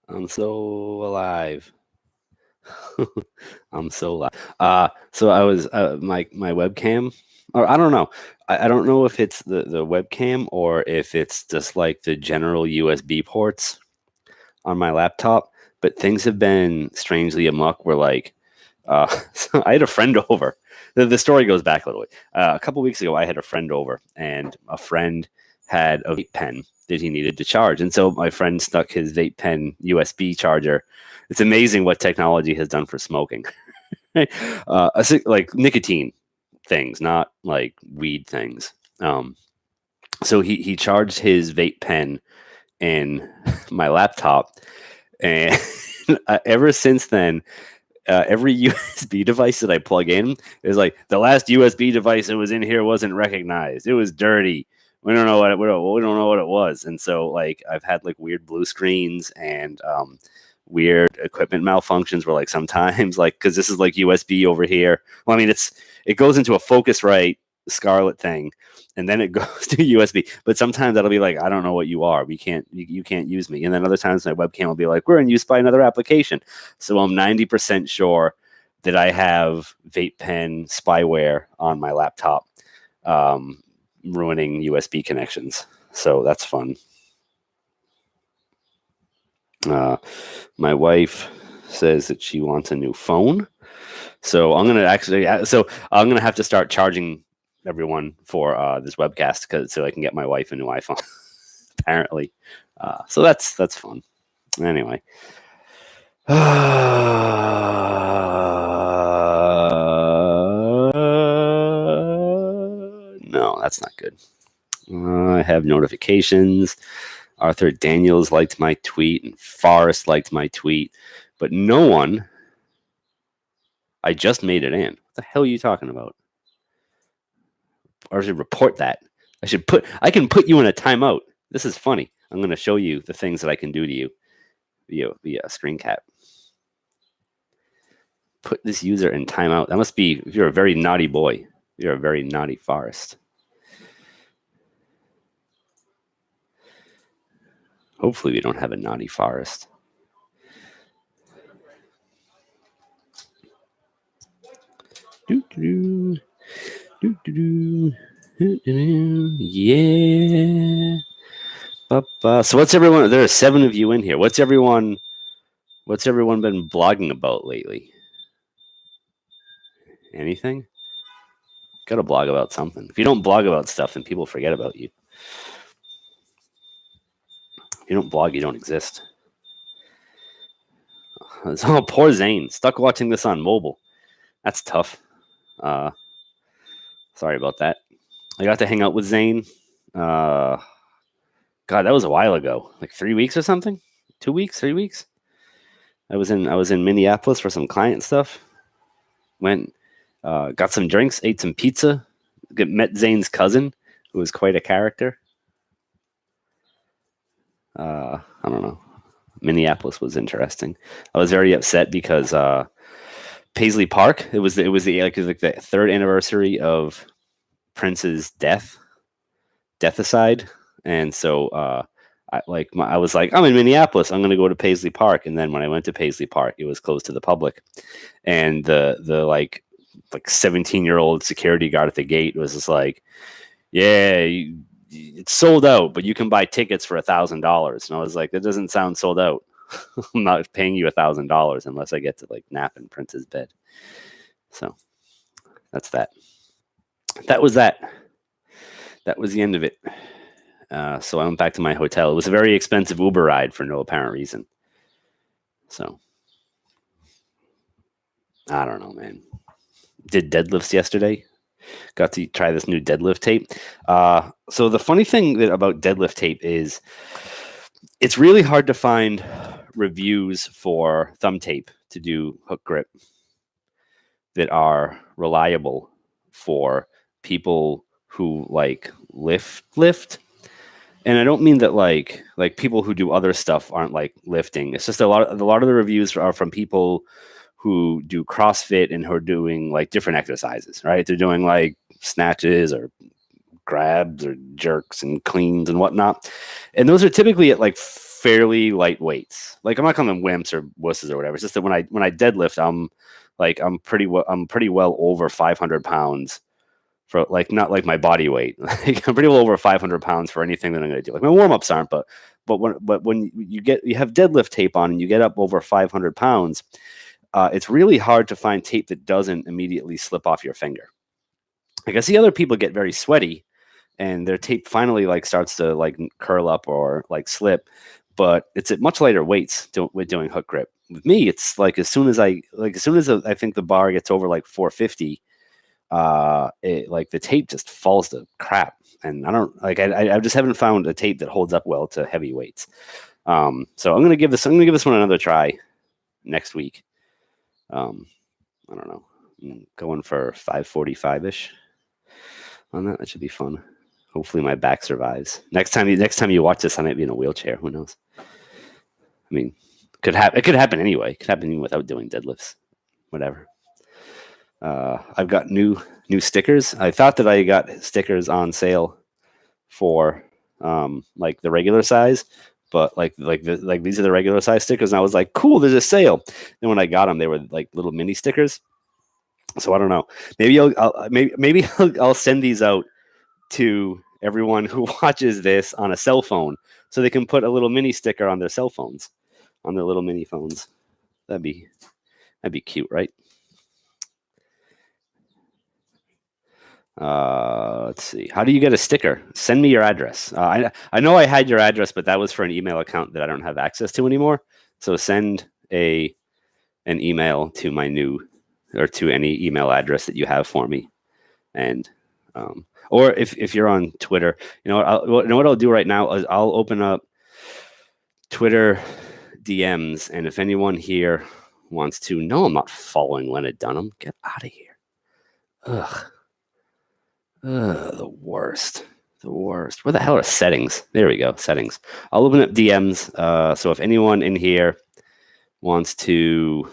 I'm so alive. I'm so alive. So I was my webcam, or I don't know. I don't know if it's the webcam or if it's just like the general USB ports on my laptop. But things have been strangely amok. Where like, so I had a friend over. The story goes back a little bit. A couple weeks ago, I had a friend over, and a friend had a vape pen that he needed to charge, and so my friend stuck his vape pen USB charger. It's amazing what technology has done for smoking. Like nicotine things, not like weed things. So he charged his vape pen in my laptop, and ever since then, every USB device that I plug in is like the last USB device that was in here wasn't recognized. It was dirty. We don't know we don't know what it was, and so like I've had like weird blue screens and weird equipment malfunctions where like sometimes like because this is like USB over here. Well, I mean it goes into a Focusrite Scarlett thing, and then it goes to USB. But sometimes that'll be like, I don't know what you are. We can't you can't use me. And then other times my webcam will be like, we're in use by another application. So I'm 90% sure that I have vape pen spyware on my laptop, ruining USB connections. So that's fun. My wife says that she wants a new phone. So I'm gonna have to start charging everyone for this webcast so I can get my wife a new iPhone. Apparently, so that's fun. Anyway, no, that's not good. I have notifications. Arthur Daniels liked my tweet, and Forrest liked my tweet, but no one. I just made it in. What the hell are you talking about? Or I should report that. I can put you in a timeout. This is funny. I'm going to show you the things that I can do to you via a screen cap. Put this user in timeout. That must be, if you're a very naughty boy, you're a very naughty Forrest. Hopefully we don't have a naughty Forrest. Yeah. So what's everyone? There are 7 of you in here. What's everyone been blogging about lately? Anything? Got to blog about something. If you don't blog about stuff, then people forget about you. If you don't blog, you don't exist. Oh, poor Zane. Stuck watching this on mobile. That's tough. Sorry about that. I got to hang out with Zane. God, that was a while ago. Like 3 weeks or something? 2 weeks? 3 weeks? I was in Minneapolis for some client stuff. Went, got some drinks, ate some pizza. Met Zane's cousin, who was quite a character. I don't know. Minneapolis was interesting. I was very upset because Paisley Park. It was the 3rd anniversary of Prince's deathicide, and so I was like, I'm in Minneapolis. I'm going to go to Paisley Park, and then when I went to Paisley Park, it was closed to the public, and the like 17-year-old security guard at the gate was just like, yeah. It's sold out, but you can buy tickets for $1,000. And I was like, that doesn't sound sold out. I'm not paying you $1,000 unless I get to like nap in Prince's bed. So that's that. That was that. That was the end of it. So I went back to my hotel. It was a very expensive Uber ride for no apparent reason. So I don't know, man. Did deadlifts yesterday. Got to try this new deadlift tape. So the funny thing about deadlift tape is it's really hard to find reviews for thumb tape to do hook grip that are reliable for people who like lift. And I don't mean that like people who do other stuff aren't like lifting. It's just a lot of the reviews are from people who do CrossFit and who are doing like different exercises, right? They're doing like snatches or grabs or jerks and cleans and whatnot. And those are typically at like fairly light weights. Like I'm not calling them wimps or wusses or whatever. It's just that when I deadlift, I'm pretty well over 500 pounds for like, not like my body weight. Like I'm pretty well over 500 pounds for anything that I'm going to do. Like my warm-ups aren't, but when you have deadlift tape on and you get up over 500 pounds, it's really hard to find tape that doesn't immediately slip off your finger. Like I see other people get very sweaty and their tape finally like starts to like curl up or like slip, but it's at much lighter weights with doing hook grip. With me, it's like as soon as I think the bar gets over like 450, like the tape just falls to crap. And I just haven't found a tape that holds up well to heavy weights. So I'm gonna give this one another try next week. I don't know. I'm going for 545-ish on that. That should be fun. Hopefully my back survives. Next time you watch this, I might be in a wheelchair. Who knows? I mean, it could happen anyway. It could happen even without doing deadlifts. Whatever. I've got new stickers. I thought that I got stickers on sale for like the regular size, but like these are the regular size stickers, and I was like, cool, there's a sale. And when I got them, they were like little mini stickers. So I don't know. Maybe I'll send these out to everyone who watches this on a cell phone, so they can put a little mini sticker on their cell phones, on their little mini phones. That'd be cute, right? Let's see. How do you get a sticker? Send me your address. I know I had your address, but that was for an email account that I don't have access to anymore. So send an email to my or to any email address that you have for me, and or if you're on Twitter, what I'll do right now is I'll open up Twitter DMs, and if anyone here wants to, no, I'm not following Leonard Dunham. Get out of here. Ugh. The worst. Where the hell are settings? There we go. Settings. I'll open up DMs. So if anyone in here wants to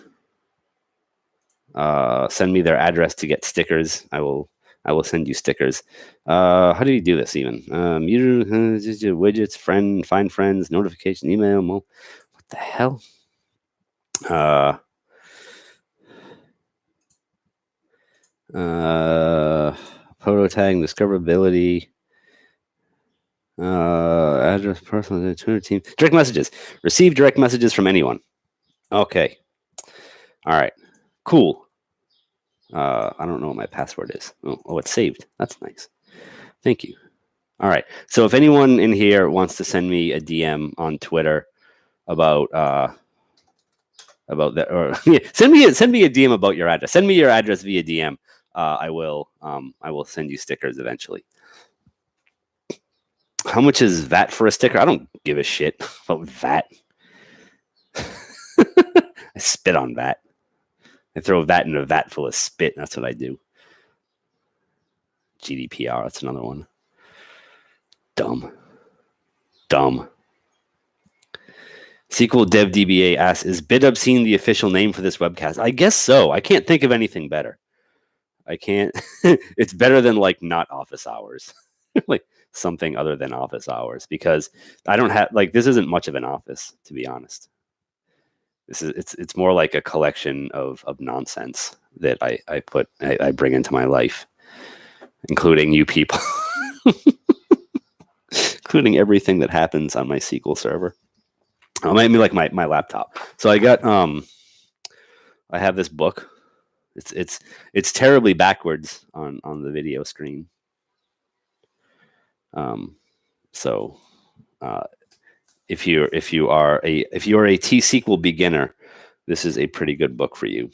send me their address to get stickers, I will send you stickers. How do you do this even? Widgets, find friends, notification, email. What the hell? Photo tag, discoverability, address, personal Twitter team, direct messages. Receive direct messages from anyone. Okay. All right. Cool. I don't know what my password is. Oh, it's saved. That's nice. Thank you. All right. So if anyone in here wants to send me a DM on Twitter about that, or send me a DM about your address. Send me your address via DM. I will send you stickers eventually. How much is VAT for a sticker? I don't give a shit about VAT. I spit on VAT. I throw VAT in a vat full of spit. That's what I do. GDPR. That's another one. Dumb. SQL Dev DBA asks, is Bit Obscene the official name for this webcast? I guess so. I can't think of anything better. I can't. It's better than like not office hours. Like something other than office hours, because I don't have this isn't much of an office, to be honest. It's more like a collection of nonsense that I bring into my life, including you people, including everything that happens on my SQL server. Maybe like my laptop. So I got I have this book. It's terribly backwards on the video screen. So if you are a T-SQL beginner, this is a pretty good book for you.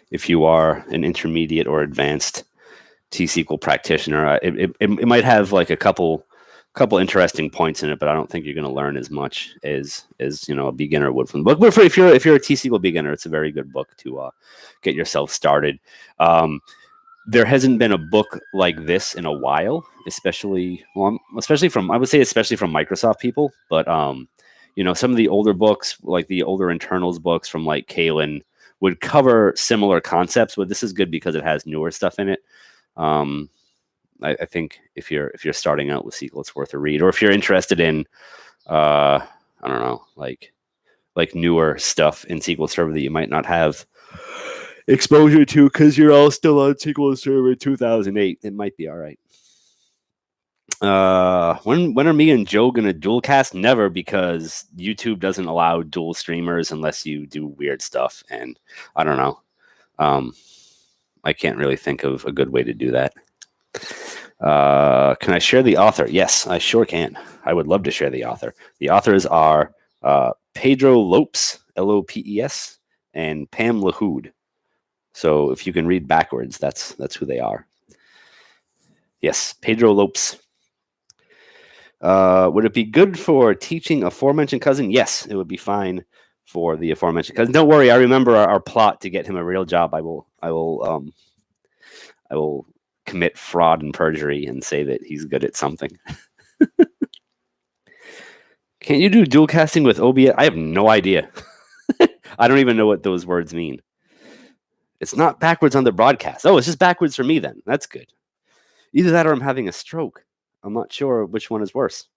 If you are an intermediate or advanced T-SQL practitioner, it might have like a couple interesting points in it, but I don't think you're going to learn as much as a beginner would from the book. But if you're a T-SQL beginner, it's a very good book to get yourself started. There hasn't been a book like this in a while, especially from Microsoft people. But some of the older books, like the older internals books from like Kalen, would cover similar concepts. But this is good because it has newer stuff in it. I think if you're starting out with SQL, it's worth a read. Or if you're interested in I don't know, like newer stuff in SQL Server that you might not have exposure to because you're all still on SQL Server 2008. It might be all right. When are me and Joe gonna dual cast? Never, because YouTube doesn't allow dual streamers unless you do weird stuff, and I don't know. I can't really think of a good way to do that. Can I share the author? Yes, I sure can. I would love to share the author. The authors are Pedro Lopes, Lopes, and Pam Lahoud. So if you can read backwards, that's who they are. Yes, Pedro Lopes. Would it be good for teaching aforementioned cousin? Yes, it would be fine for the aforementioned cousin. Don't worry, I remember our plot to get him a real job. I will commit fraud and perjury and say that he's good at something. Can you do dual casting with OBS? I have no idea. I don't even know what those words mean. It's not backwards on the broadcast. Oh, it's just backwards for me then. That's good. Either that or I'm having a stroke. I'm not sure which one is worse.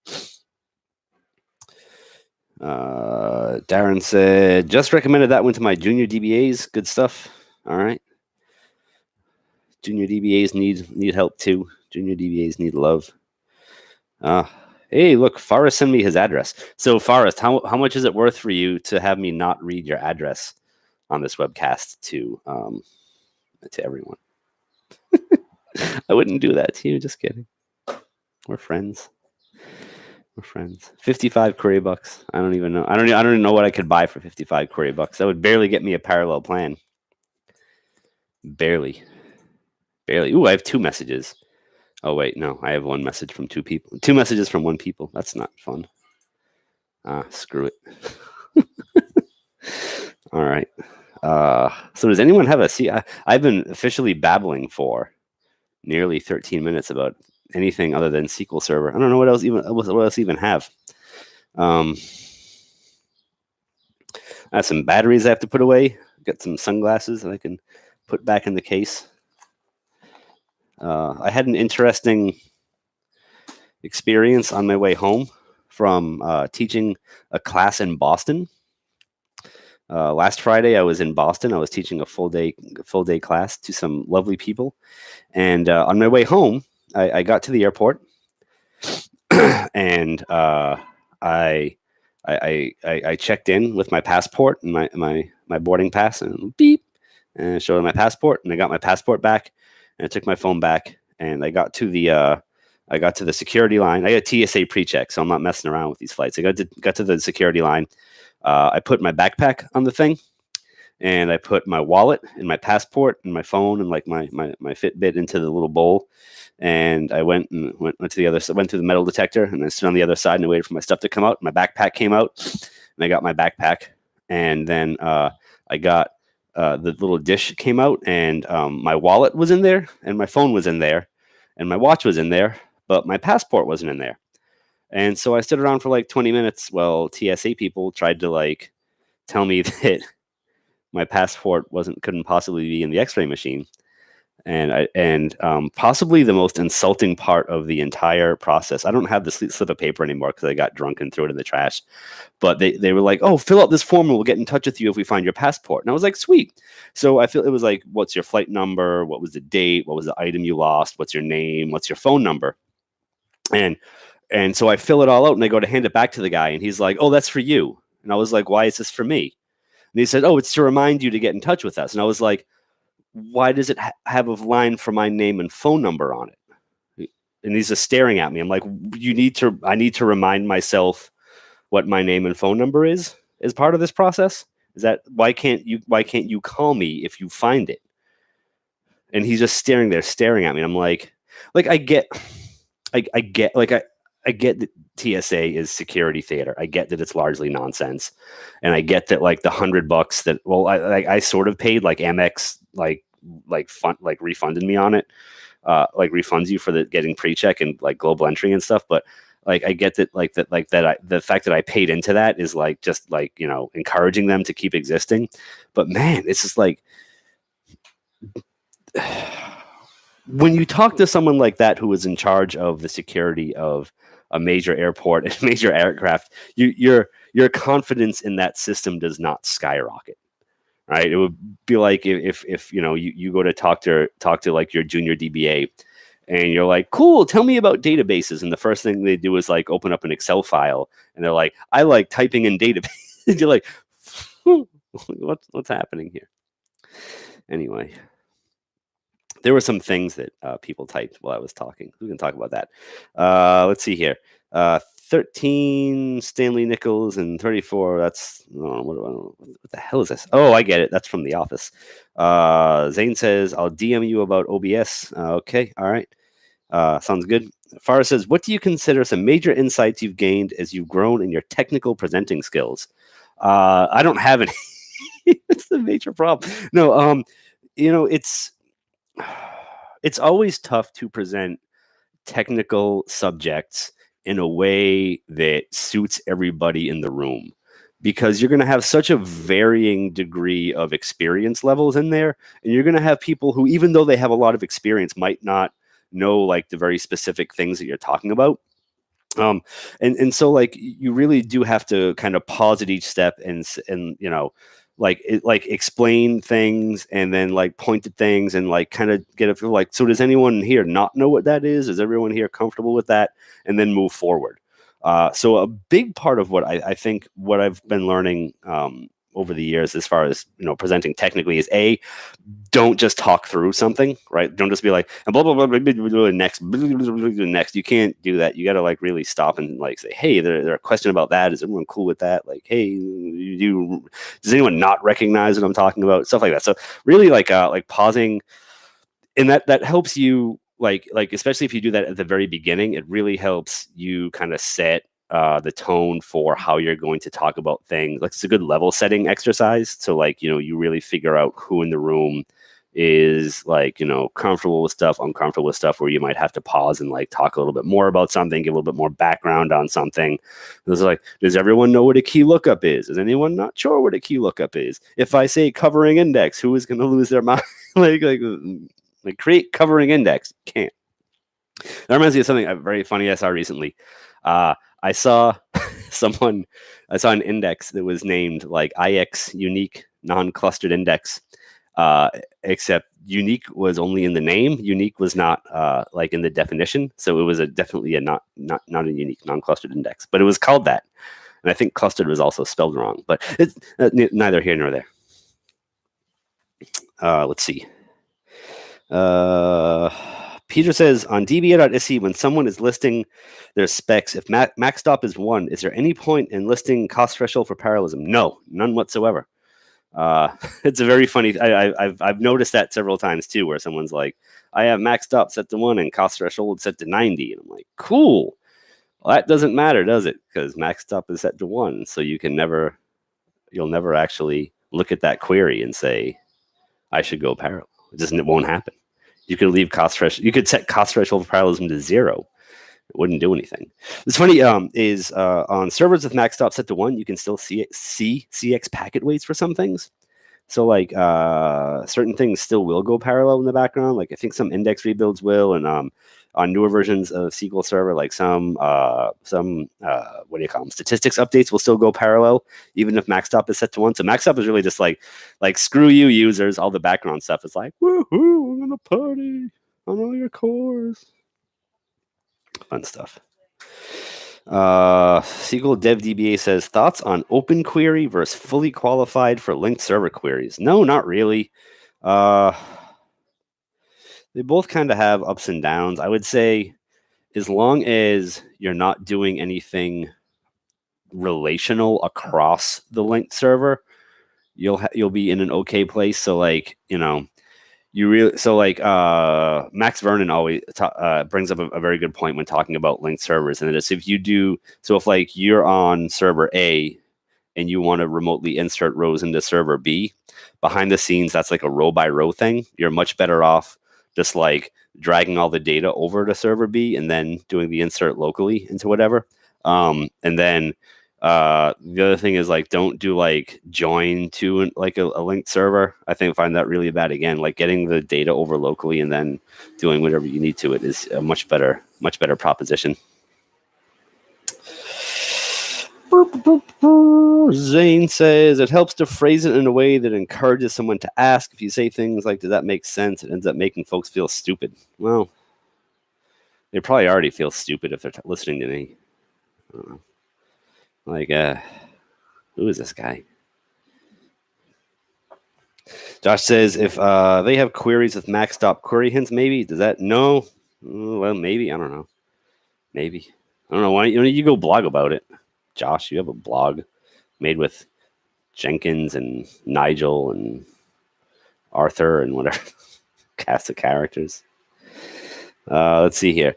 Darren said, just recommended that one to my junior DBAs. Good stuff. All right. Junior DBAs need help too. Junior DBAs need love. Hey, look, Forrest sent me his address. So Forrest, how much is it worth for you to have me not read your address on this webcast to everyone? I wouldn't do that to you. Just kidding. We're friends. We're friends. 55 query bucks. I don't even know. I don't even know what I could buy for 55 query bucks. That would barely get me a parallel plan. Barely. Ooh, I have 2 messages. Oh wait, no, I have 1 message from 2 people. 2 messages from 1 people. That's not fun. Screw it. All right. So does anyone have I've been officially babbling for nearly 13 minutes about anything other than SQL Server. I don't know what else even have. I have some batteries I have to put away. Got some sunglasses that I can put back in the case. I had an interesting experience on my way home from teaching a class in Boston. Last Friday, I was in Boston. I was teaching a full day class to some lovely people, and on my way home, I got to the airport, and I checked in with my passport and my boarding pass, and beep, and I showed my passport, and I got my passport back, and I took my phone back, and I got to the security line. I got TSA Pre-Check, so I'm not messing around with these flights. I got to the security line. I put my backpack on the thing, and I put my wallet and my passport and my phone and like my Fitbit into the little bowl. And I went to the other side, went through the metal detector, and I stood on the other side and waited for my stuff to come out. My backpack came out, and I got my backpack. And then I got the little dish came out, and my wallet was in there, and my phone was in there, and my watch was in there, but my passport wasn't in there. And so I stood around for like 20 minutes while TSA people tried to like tell me that my passport couldn't possibly be in the X-ray machine. And possibly the most insulting part of the entire process. I don't have the slip of paper anymore because I got drunk and threw it in the trash. But they were like, "Oh, fill out this form and we'll get in touch with you if we find your passport." And I was like, "Sweet." So I feel it was like, "What's your flight number? What was the date? What was the item you lost? What's your name? What's your phone number?" And so I fill it all out and I go to hand it back to the guy, and he's like, "Oh, that's for you." And I was like, "Why is this for me?" And he said, "Oh, it's to remind you to get in touch with us." And I was like, "Why does it have a line for my name and phone number on it?" And he's just staring at me. I'm like, I need to remind myself what my name and phone number is as part of this process. Is that why can't you call me if you find it? And he's just staring at me. And I'm like I get that TSA is security theater. I get that it's largely nonsense, and I get that like the $100 that I sort of paid, like Amex refunded me on it, like refunds you for getting pre-check and like global entry and stuff. But like I get that the fact that I paid into that is like just like, you know, encouraging them to keep existing. But man, it's just like when you talk to someone like that who is in charge of the security of a major airport and major aircraft, your confidence in that system does not skyrocket. Right? It would be like if you go to talk to like your junior DBA, and you're like, cool, tell me about databases, and the first thing they do is like open up an Excel file, and they're like, I like typing in database. You're like, what's happening here? Anyway, there were some things that people typed while I was talking. We can talk about that. Let's see here. 13 Stanley Nichols and 34. That's what the hell is this? Oh, I get it. That's from The Office. Zane says, I'll DM you about OBS. Okay. All right. Sounds good. Farah says, what do you consider some major insights you've gained as you've grown in your technical presenting skills? I don't have any. It's the major problem. No, it's always tough to present technical subjects in a way that suits everybody in the room, because you're going to have such a varying degree of experience levels in there, and you're going to have people who, even though they have a lot of experience, might not know like the very specific things that you're talking about. And so like you really do have to kind of pause at each step and like explain things, and then like point at things, and like kind of get a feel like, so does anyone here not know what that is? Is everyone here comfortable with that? And then move forward. So a big part of what I think what I've been learning over the years, as far as presenting technically, is don't just talk through something, right? Don't just be like blah blah blah, blah, blah, blah, blah next blah, blah, blah, blah, next. You can't do that. You got to like really stop and like say, hey, there's a question about that. Is everyone cool with that? Like, hey, does anyone not recognize what I'm talking about? Stuff like that. So really like pausing, and that helps you like especially if you do that at the very beginning, it really helps you kind of set the tone for how you're going to talk about things. Like, it's a good level setting exercise. So like, you really figure out who in the room is like, comfortable with stuff, uncomfortable with stuff, where you might have to pause and like talk a little bit more about something, give a little bit more background on something. It's like, does everyone know what a key lookup is? Is anyone not sure what a key lookup is? If I say covering index, who is going to lose their mind? like create covering index. Can't. That reminds me of something very funny I saw recently. I saw an index that was named like IX unique non-clustered index, except unique was only in the name. Unique was not like in the definition. So it was definitely a not a unique non-clustered index, but it was called that. And I think clustered was also spelled wrong, but it's neither here nor there. Let's see. Peter says, on dba.se, when someone is listing their specs, if max stop is 1, is there any point in listing cost threshold for parallelism? No, none whatsoever. It's a very funny. I've noticed that several times too, where someone's like, I have max stop set to 1 and cost threshold set to 90, and I'm like, cool. Well, that doesn't matter, does it? Because max stop is set to 1, so you'll never actually look at that query and say, I should go parallel. It won't happen. You could leave cost threshold. You could set cost threshold for parallelism to 0. It wouldn't do anything. What's funny is on servers with max stop set to 1, you can still see CX packet weights for some things. So like certain things still will go parallel in the background. Like I think some index rebuilds will, and on newer versions of SQL Server, like some what do you call them? Statistics updates will still go parallel, even if max stop is set to 1. So max stop is really just like screw you users. All the background stuff is like, woohoo, I'm gonna party on all your cores. Fun stuff. SQL Dev DBA says, thoughts on open query versus fully qualified for linked server queries? No, not really. They both kind of have ups and downs. I would say as long as you're not doing anything relational across the linked server, you'll be in an okay place. So like, Max Vernon always brings up a very good point when talking about linked servers, and it's if like you're on server A and you want to remotely insert rows into server B, behind the scenes that's like a row by row thing. You're much better off just like dragging all the data over to server B and then doing the insert locally into whatever. And then the other thing is like, don't do like join to like a linked server. I find that really bad. Again, like getting the data over locally and then doing whatever you need to it is a much better proposition. Zane says it helps to phrase it in a way that encourages someone to ask. If you say things like, does that make sense? It ends up making folks feel stupid. Well, they probably already feel stupid if they're listening to me. I don't know. Like, who is this guy? Josh says if they have queries with maxed out query hints, maybe. Does that? No. Well, maybe. I don't know. Maybe. I don't know. Why don't you go blog about it? Josh, you have a blog made with Jenkins and Nigel and Arthur and whatever cast of characters. Let's see here.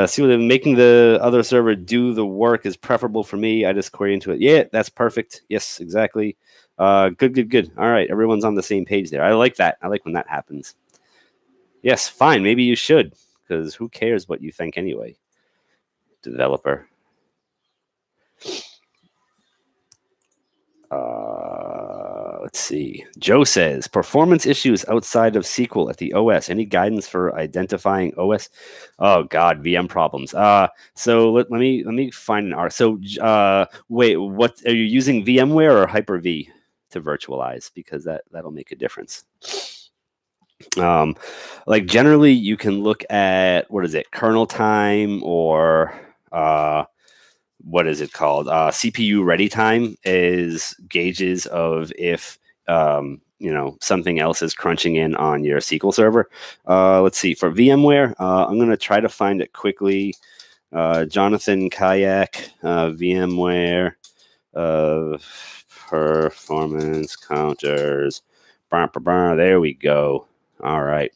See what making the other server do the work is preferable for me. I just query into it. Yeah, that's perfect. Yes, exactly. Good. All right, everyone's on the same page there. I like that. I like when that happens. Yes, fine. Maybe you should, because who cares what you think anyway? Developer. Let's see. Joe says performance issues outside of SQL at the OS. Any guidance for identifying OS? Oh God, VM problems. So let me find an R. So wait, what are you using? VMware or Hyper-V to virtualize? Because that'll make a difference. Like generally, you can look at what is it, kernel time or what is it called? CPU ready time is gauges of if something else is crunching in on your SQL Server. Let's see. For VMware, I'm going to try to find it quickly. Jonathan Kayak, VMware, performance counters. There we go. All right.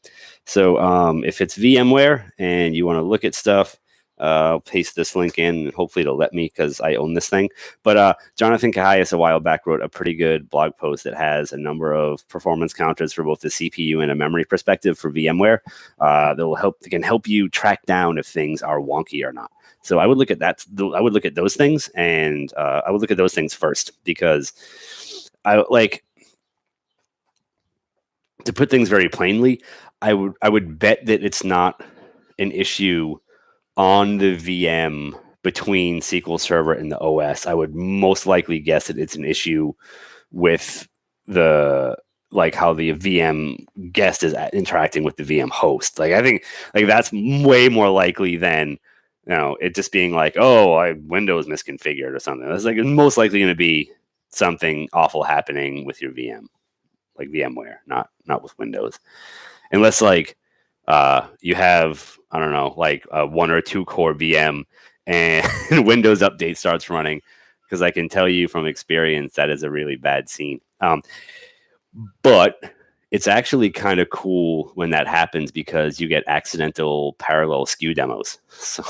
So if it's VMware and you want to look at stuff, I'll paste this link in and hopefully it'll let me because I own this thing. But Jonathan Kahayas a while back wrote a pretty good blog post that has a number of performance counters for both the CPU and a memory perspective for VMware that can help you track down if things are wonky or not. So I would look at that. I would look at those things, and I would look at those things first because I like to put things very plainly. I would bet that it's not an issue on the VM between SQL Server and the OS. I would most likely guess that it's an issue with the how the VM guest is interacting with the VM host. Like I think that's way more likely than it just being like, oh, Windows misconfigured or something. That's it's most likely going to be something awful happening with your VM, like VMware, not with Windows, unless you have, I don't know, a 1 or 2 core VM and Windows Update starts running, because I can tell you from experience that is a really bad scene. But it's actually kind of cool when that happens because you get accidental parallel skew demos. So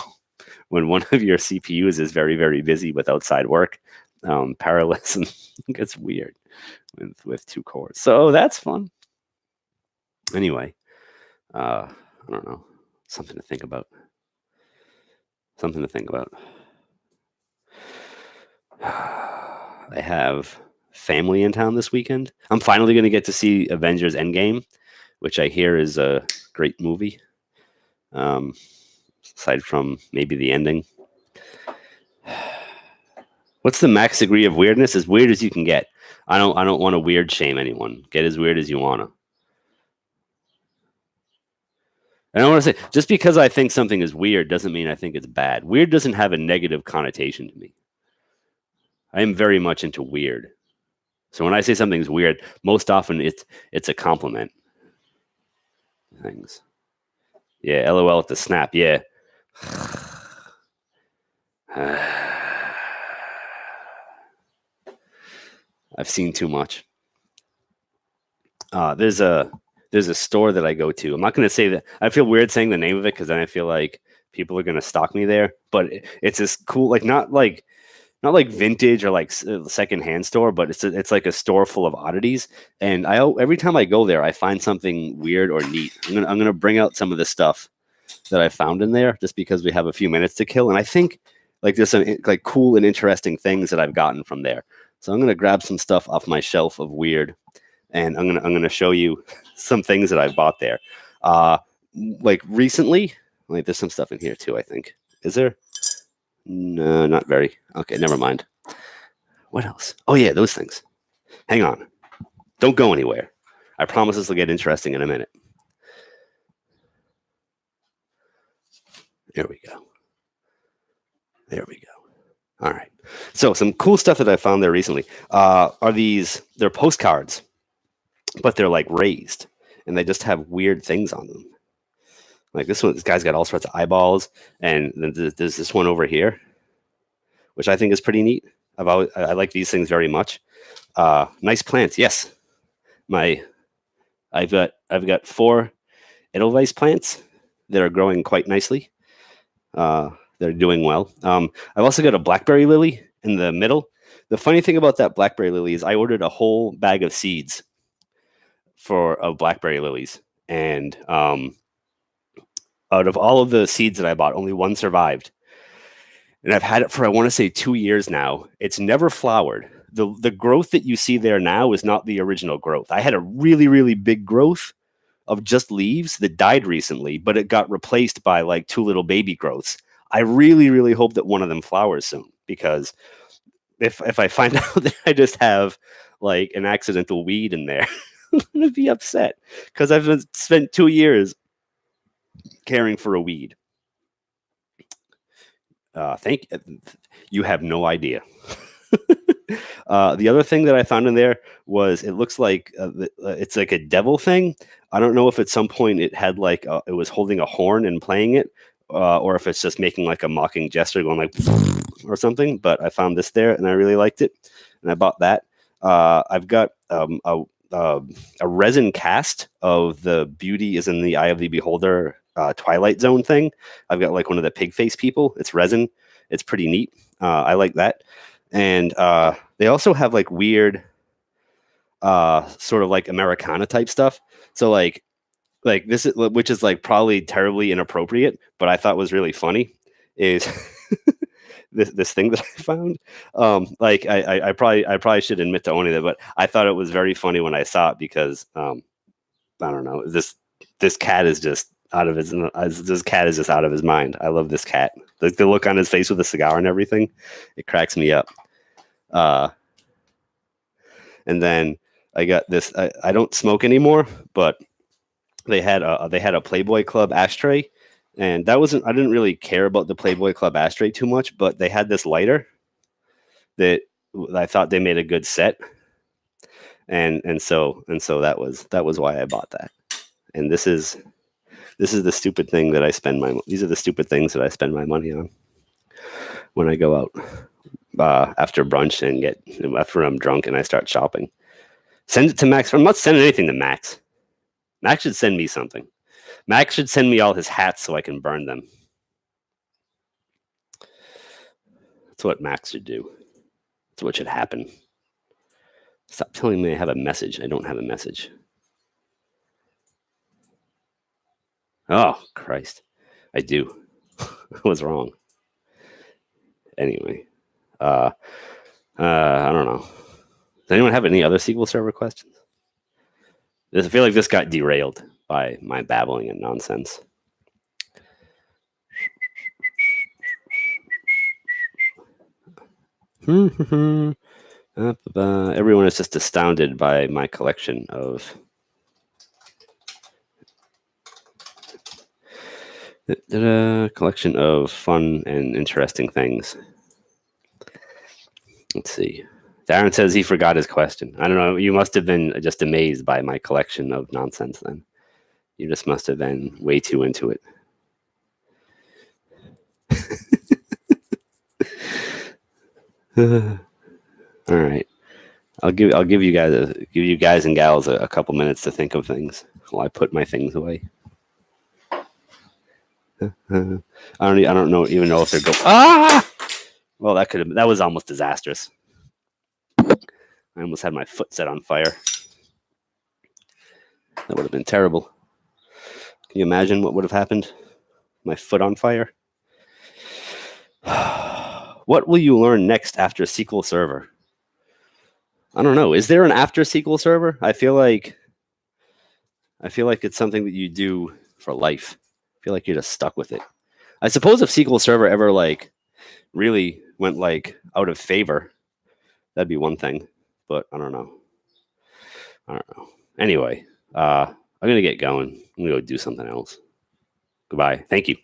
when one of your CPUs is very, very busy with outside work, parallelism gets weird with 2 cores. So that's fun. Anyway. I don't know. Something to think about. I have family in town this weekend. I'm finally going to get to see Avengers Endgame, which I hear is a great movie. Aside from maybe the ending. What's the max degree of weirdness? As weird as you can get. I don't want to weird shame anyone. Get as weird as you want to. And I want to say, just because I think something is weird doesn't mean I think it's bad. Weird doesn't have a negative connotation to me. I am very much into weird. So when I say something's weird, most often it's a compliment. Things. Yeah, LOL at the snap. Yeah. I've seen too much. There's a store that I go to. I'm not going to say that. I feel weird saying the name of it because then I feel like people are going to stalk me there. But it's this cool, not like vintage or secondhand store, but it's like a store full of oddities. And every time I go there, I find something weird or neat. I'm gonna bring out some of the stuff that I found in there just because we have a few minutes to kill. And I think there's some cool and interesting things that I've gotten from there. So I'm gonna grab some stuff off my shelf of weird, and I'm gonna show you some things that I bought there. Recently, there's some stuff in here too. I think. Is there? No, not very. Okay, never mind. What else? Oh yeah, those things. Hang on. Don't go anywhere. I promise this will get interesting in a minute. There we go. There we go. All right. So some cool stuff that I found there recently are they're postcards, but they're like raised and they just have weird things on them. Like this one, this guy's got all sorts of eyeballs, and then there's this one over here, which I think is pretty neat. I like these things very much. Nice plants, yes. I've got 4 Edelweiss plants that are growing quite nicely. They're doing well. I've also got a blackberry lily in the middle. The funny thing about that blackberry lily is I ordered a whole bag of seeds of blackberry lilies, and out of all of the seeds that I bought, only one survived. And I've had it for, I want to say, 2 years now. It's never flowered. The growth that you see there now is not the original growth. I had a really, really big growth of just leaves that died recently, but it got replaced by like 2 little baby growths. I really, really hope that one of them flowers soon, because if I find out that I just have like an accidental weed in there, I'm going to be upset, because I've spent 2 years caring for a weed. Thank you. Have no idea. The other thing that I found in there was, it looks like it's like a devil thing. I don't know if at some point it had like it was holding a horn and playing it, or if it's just making like a mocking gesture, going like or something. But I found this there, and I really liked it, and I bought that. I've got a resin cast of the Beauty is in the Eye of the Beholder Twilight Zone thing. I've got like one of the pig face people. It's resin. It's pretty neat. I like that. And they also have like weird sort of like Americana type stuff. So like this is, which is like probably terribly inappropriate, but I thought was really funny, is this thing that I found. Like I probably should admit to owning it, but I thought it was very funny when I saw it, because I don't know, this cat is just out of his out of his mind. I love this cat. The look on his face with the cigar and everything, it cracks me up. And then I got this. I don't smoke anymore, but they had a Playboy Club ashtray, and I didn't really care about the Playboy Club ashtray too much, but they had this lighter that I thought they made a good set, and so that was why I bought that. And this is the stupid thing that I spend these are the stupid things that I spend my money on when I go out after brunch and after I'm drunk and I start shopping. Send it to Max. I'm not sending anything to Max. Max should send me something. Max should send me all his hats so I can burn them. That's what Max should do. That's what should happen. Stop telling me I have a message. I don't have a message. Oh, Christ. I do. I was wrong. Anyway. I don't know. Does anyone have any other SQL Server questions? I feel like this got derailed by my babbling and nonsense. Everyone is just astounded by my collection of fun and interesting things. Let's see. Darren says he forgot his question. I don't know. You must have been just amazed by my collection of nonsense then. You just must have been way too into it. All right. I'll give you guys and gals a couple minutes to think of things while I put my things away. I don't even know if they're going. Ah! Well, that was almost disastrous. I almost had my foot set on fire. That would have been terrible. Can you imagine what would have happened? My foot on fire. What will you learn next after SQL Server? I don't know. Is there an after SQL Server? I feel like it's something that you do for life. I feel like you're just stuck with it. I suppose if SQL Server ever like really went like out of favor, That'd be one thing, but I don't know. Anyway, I'm gonna get going. I'm gonna go do something else. Goodbye. Thank you.